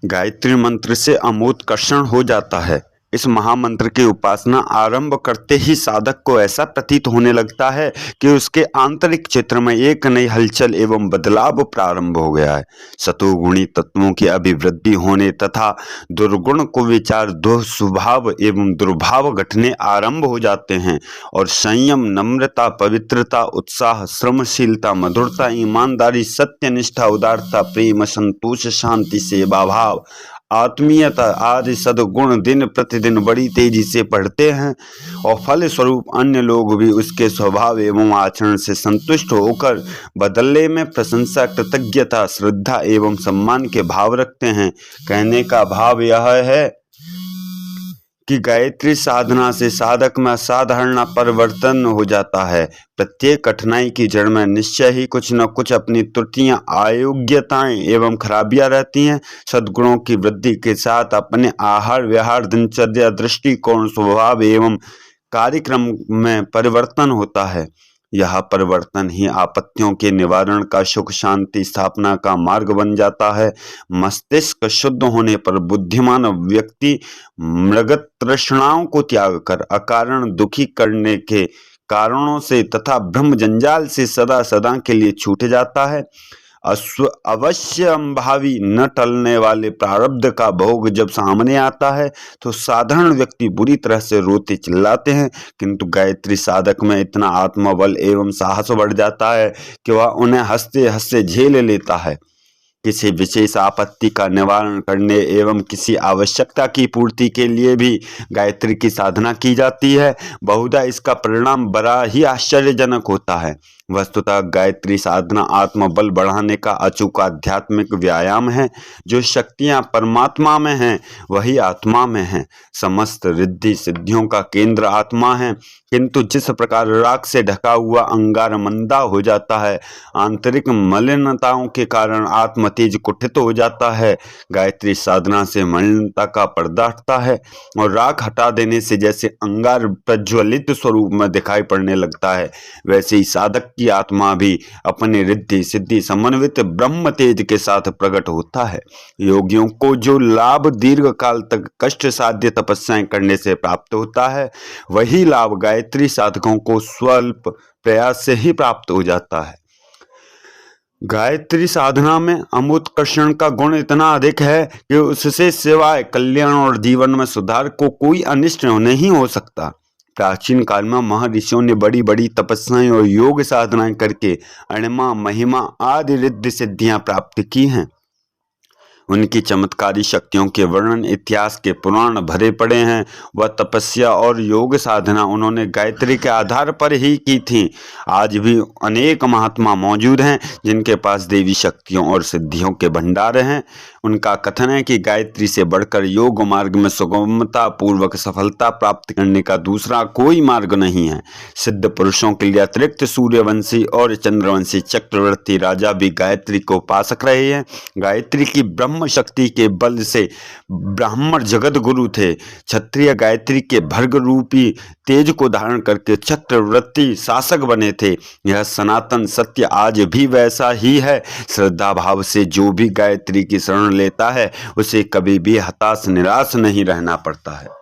गायत्री मंत्र से अमोत्कर्षण हो जाता है। इस महामंत्र की उपासना आरंभ करते ही साधक को ऐसा प्रतीत होने लगता है कि उसके आंतरिक क्षेत्र में एक नई हलचल एवं बदलाव प्रारंभ हो गया है। सतोगुणी तत्वों की अभिवृद्धि होने तथा दुर्गुण को विचार दुस्वभाव एवं दुर्भाव घटने आरंभ हो जाते हैं और संयम, नम्रता, पवित्रता, उत्साह, श्रमशीलता, मधुरता, ईमानदारी, सत्यनिष्ठा, उदारता, प्रेम, संतोष, शांति, सेवा भाव, आत्मीयता आदि सद्गुण दिन प्रतिदिन बड़ी तेजी से बढ़ते हैं और फल स्वरूप अन्य लोग भी उसके स्वभाव एवं आचरण से संतुष्ट होकर बदले में प्रशंसा, कृतज्ञता, श्रद्धा एवं सम्मान के भाव रखते हैं। कहने का भाव यह है कि गायत्री साधना से साधक में असाधारण परिवर्तन हो जाता है। प्रत्येक कठिनाई की जड़ में निश्चय ही कुछ न कुछ अपनी त्रुटियां, अयोग्यताएं एवं खराबियां रहती हैं। सद्गुणों की वृद्धि के साथ अपने आहार विहार, दिनचर्या, दृष्टिकोण, स्वभाव एवं कार्यक्रम में परिवर्तन होता है। यह परिवर्तन ही आपत्तियों के निवारण का, सुख शांति स्थापना का मार्ग बन जाता है। मस्तिष्क शुद्ध होने पर बुद्धिमान व्यक्ति मृगत तृष्णाओं को त्याग कर अकारण दुखी करने के कारणों से तथा ब्रह्म जंजाल से सदा सदा के लिए छूट जाता है। अवश्य अंभावी न टलने वाले प्रारब्ध का भोग जब सामने आता है तो साधारण व्यक्ति बुरी तरह से रोते चिल्लाते हैं, किंतु गायत्री साधक में इतना आत्मबल एवं साहस बढ़ जाता है कि वह उन्हें हंसते हंसते झेल लेता है। किसी विशेष आपत्ति का निवारण करने एवं किसी आवश्यकता की पूर्ति के लिए भी गायत्री की साधना की जाती है। बहुधा इसका परिणाम बड़ा ही आश्चर्यजनक होता है। वस्तुतः गायत्री साधना आत्मबल बढ़ाने का अचूक आध्यात्मिक व्यायाम है। जो शक्तियां परमात्मा में हैं वही आत्मा में हैं। समस्त रिद्धि सिद्धियों का केंद्र आत्मा है, किंतु जिस प्रकार राख से ढका हुआ अंगार मंदा हो जाता है, आंतरिक मलिनताओं के कारण आत्म तेज कुठित हो जाता है, गायत्री साधना से मलिनता का पर्दा हटता है और राख हटा देने से जैसे अंगार प्रज्वलित स्वरूप में दिखाई पड़ने लगता है, वैसे ही साधक की आत्मा भी अपने रिद्धि सिद्धि समन्वित ब्रह्म तेज के साथ प्रकट होता है। योगियों को जो लाभ दीर्घ काल तक कष्ट साध्य तपस्याएं करने से प्राप्त होता है, वही लाभ गायत्री साधकों को स्वल्प प्रयास से ही प्राप्त हो जाता है। गायत्री साधना में अमोत्कर्षण का गुण इतना अधिक है कि उससे सिवाय कल्याण और जीवन में सुधार को कोई अनिष्ट नहीं हो सकता। प्राचीन काल में महर्षियों ने बड़ी बड़ी तपस्याएं और योग साधनाएं करके अणिमा, महिमा आदि रिद्धि सिद्धियां प्राप्त की हैं। उनकी चमत्कारी शक्तियों के वर्णन इतिहास के पुराण भरे पड़े हैं। वह तपस्या और योग साधना उन्होंने गायत्री के आधार पर ही की थी। आज भी अनेक महात्मा मौजूद हैं जिनके पास देवी शक्तियों और सिद्धियों के भंडार हैं। उनका कथन है कि गायत्री से बढ़कर योग मार्ग में सुगमता पूर्वक सफलता प्राप्त करने का दूसरा कोई मार्ग नहीं है। सिद्ध पुरुषों के लिए अतिरिक्त सूर्यवंशी और चंद्रवंशी चक्रवर्ती राजा भी गायत्री को उपासक रहे हैं। गायत्री की ब्रह्म शक्ति के बल से ब्राह्मण जगत गुरु थे। क्षत्रिय गायत्री के भर्ग रूपी तेज को धारण करके चक्रवर्ती शासक बने थे। यह सनातन सत्य आज भी वैसा ही है। श्रद्धा भाव से जो भी गायत्री की शरण लेता है उसे कभी भी हताश निराश नहीं रहना पड़ता है।